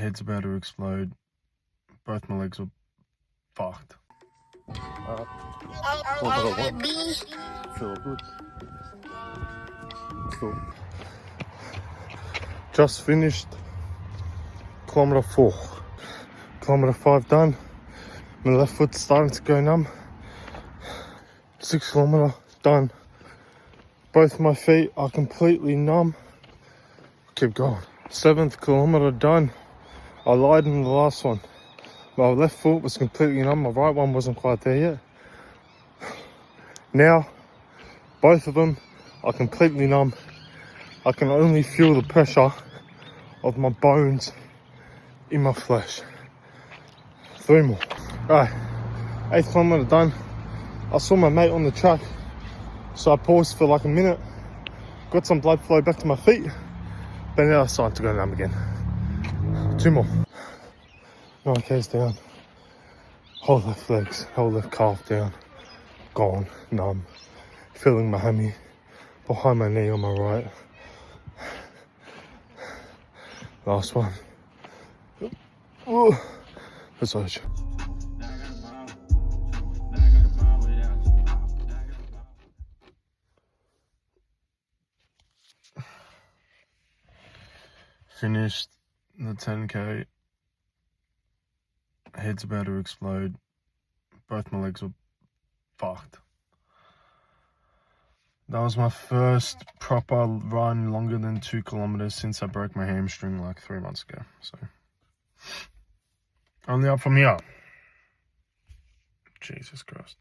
Head's about to explode. Both my legs were fucked. Feel good. So, Just finished kilometre 4. Kilometre 5 done. My left foot's starting to go numb. 6 kilometre done. Both my feet are completely numb. Keep going. 7th kilometre done. I lied in the last one. My left foot was completely numb. My right one wasn't quite there yet. Now, both of them are completely numb. I can only feel the pressure of my bones in my flesh. 3 more. Alright, 8th kilometre done. I saw my mate on the track, so I paused for like a minute, got some blood flow back to my feet, but now it's starting to go numb again. 2 more. 9k's down. Whole left legs, whole left calf down. Gone, numb. Feeling my hammy behind my knee on my right. Last one. Massage. Finished the 10k. Head's about to explode. Both my legs were fucked. That was my first proper run longer than 2 kilometers since I broke my hamstring like 3 months ago. So, only up from here. Jesus Christ.